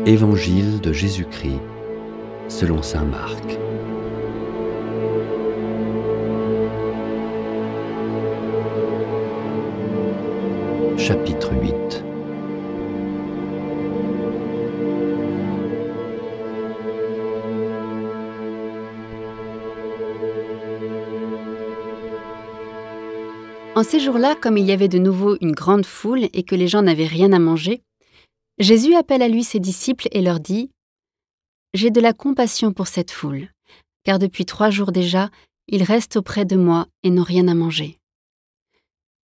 Évangile de Jésus-Christ selon saint Marc. Chapitre 8. En ces jours-là, comme il y avait de nouveau une grande foule et que les gens n'avaient rien à manger, Jésus appelle à lui ses disciples et leur dit : « J'ai de la compassion pour cette foule, car depuis 3 jours déjà, ils restent auprès de moi et n'ont rien à manger.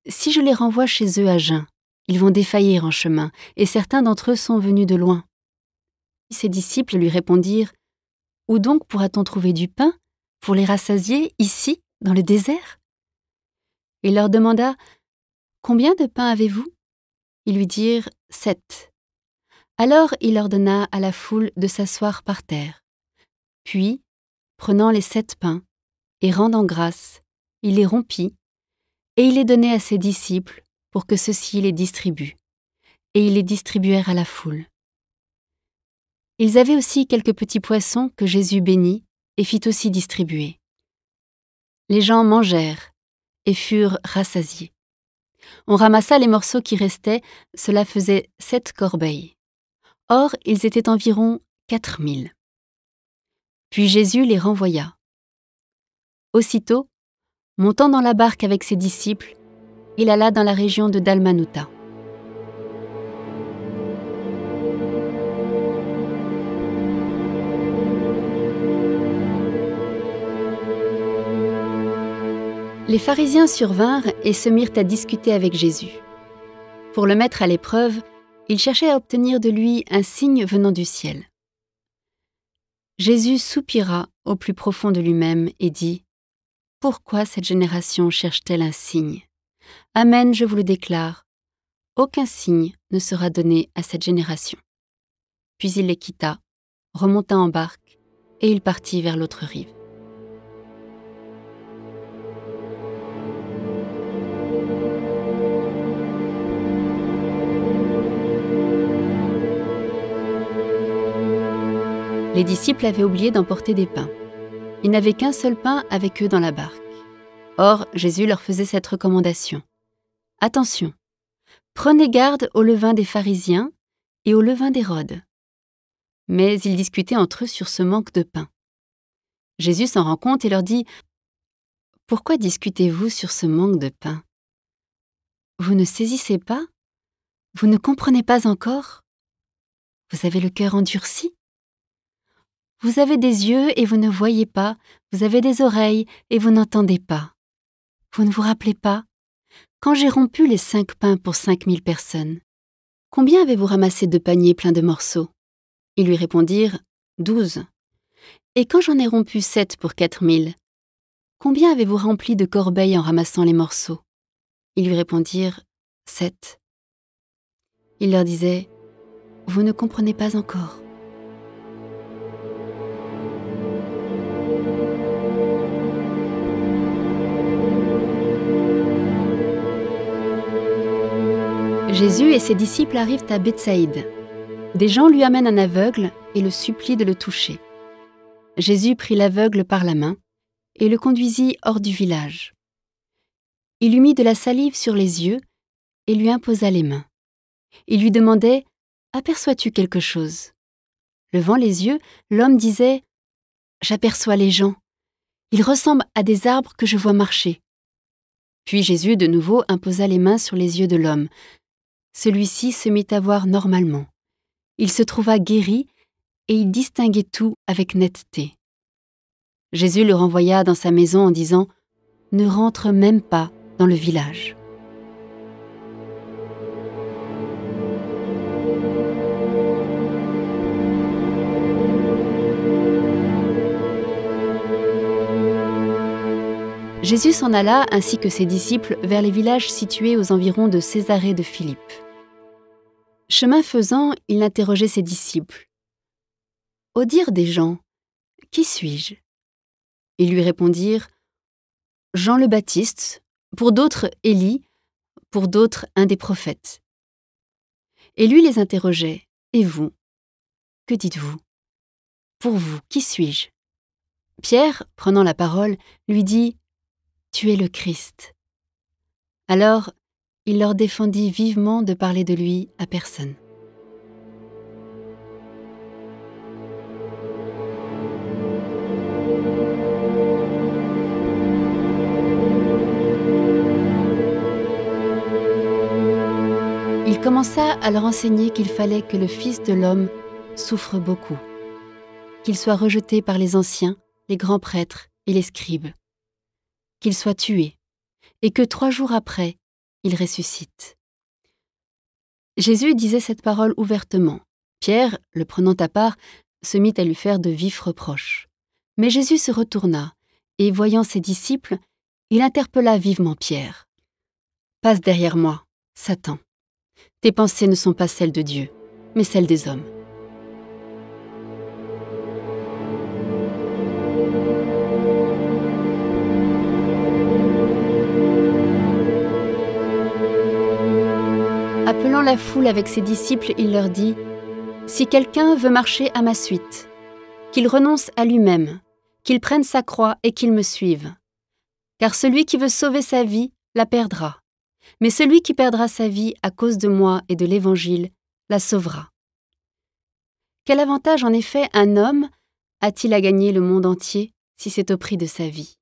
Si je les renvoie chez eux à jeun, ils vont défaillir en chemin, et certains d'entre eux sont venus de loin. » Ses disciples lui répondirent : « Où donc pourra-t-on trouver du pain pour les rassasier ici, dans le désert ?» Il leur demanda : « Combien de pains avez-vous » Ils lui dirent : « 7. » Alors il ordonna à la foule de s'asseoir par terre. Puis, prenant les 7 pains et rendant grâce, il les rompit et il les donnait à ses disciples pour que ceux-ci les distribuent. Et ils les distribuèrent à la foule. Ils avaient aussi quelques petits poissons que Jésus bénit et fit aussi distribuer. Les gens mangèrent et furent rassasiés. On ramassa les morceaux qui restaient, cela faisait 7 corbeilles. Or, ils étaient environ 4000. Puis Jésus les renvoya. Aussitôt, montant dans la barque avec ses disciples, il alla dans la région de Dalmanutha. Les pharisiens survinrent et se mirent à discuter avec Jésus. Pour le mettre à l'épreuve, ils cherchaient à obtenir de lui un signe venant du ciel. Jésus soupira au plus profond de lui-même et dit : « Pourquoi cette génération cherche-t-elle un signe ? Amen, je vous le déclare, aucun signe ne sera donné à cette génération. » Puis il les quitta, remonta en barque, et il partit vers l'autre rive. Les disciples avaient oublié d'emporter des pains. Ils n'avaient qu'un seul pain avec eux dans la barque. Or, Jésus leur faisait cette recommandation : « Attention, prenez garde au levain des pharisiens et au levain d'Hérode. » Mais ils discutaient entre eux sur ce manque de pain. Jésus s'en rend compte et leur dit : « Pourquoi discutez-vous sur ce manque de pain ? Vous ne saisissez pas ? Vous ne comprenez pas encore ? Vous avez le cœur endurci ? Vous avez des yeux et vous ne voyez pas, vous avez des oreilles et vous n'entendez pas. Vous ne vous rappelez pas ? Quand j'ai rompu les 5 pains pour 5000 personnes, combien avez-vous ramassé de paniers pleins de morceaux ? » Ils lui répondirent : « 12. » Et quand j'en ai rompu 7 pour 4000, combien avez-vous rempli de corbeilles en ramassant les morceaux ? Ils lui répondirent : « 7. » Il leur disait : « Vous ne comprenez pas encore. » Jésus et ses disciples arrivent à Bethsaïde. Des gens lui amènent un aveugle et le supplient de le toucher. Jésus prit l'aveugle par la main et le conduisit hors du village. Il lui mit de la salive sur les yeux et lui imposa les mains. Il lui demandait : « Aperçois-tu quelque chose ? » Levant les yeux, l'homme disait : « J'aperçois les gens. Ils ressemblent à des arbres que je vois marcher. » Puis Jésus de nouveau imposa les mains sur les yeux de l'homme. Celui-ci se mit à voir normalement. Il se trouva guéri et il distinguait tout avec netteté. Jésus le renvoya dans sa maison en disant : « Ne rentre même pas dans le village. » Jésus s'en alla, ainsi que ses disciples, vers les villages situés aux environs de Césarée de Philippe. Chemin faisant, il interrogeait ses disciples : « Au dire des gens, qui suis-je ? » Ils lui répondirent : « Jean le Baptiste, pour d'autres Élie, pour d'autres un des prophètes. » Et lui les interrogeait : « Et vous ? que dites-vous? Pour vous, qui suis-je » Pierre, prenant la parole, lui dit « Tu es le Christ ». Alors, il leur défendit vivement de parler de lui à personne. Il commença à leur enseigner qu'il fallait que le Fils de l'homme souffre beaucoup, qu'il soit rejeté par les anciens, les grands prêtres et les scribes, qu'il soit tué, et que 3 jours après, il ressuscite. Jésus disait cette parole ouvertement. Pierre, le prenant à part, se mit à lui faire de vifs reproches. Mais Jésus se retourna, et voyant ses disciples, il interpella vivement Pierre. « Passe derrière moi, Satan. Tes pensées ne sont pas celles de Dieu, mais celles des hommes. » Appelant la foule avec ses disciples, il leur dit « Si quelqu'un veut marcher à ma suite, qu'il renonce à lui-même, qu'il prenne sa croix et qu'il me suive. Car celui qui veut sauver sa vie la perdra, mais celui qui perdra sa vie à cause de moi et de l'Évangile la sauvera. Quel avantage en effet un homme a-t-il à gagner le monde entier si c'est au prix de sa vie?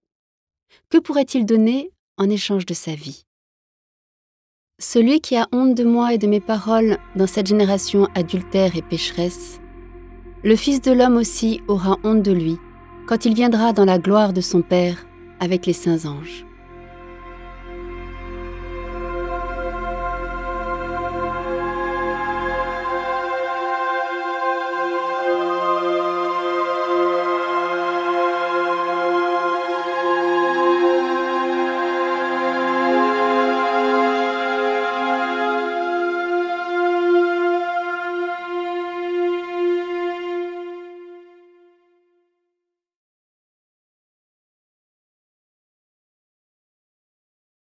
Que pourrait-il donner en échange de sa vie? Celui qui a honte de moi et de mes paroles dans cette génération adultère et pécheresse, le Fils de l'homme aussi aura honte de lui quand il viendra dans la gloire de son Père avec les saints anges.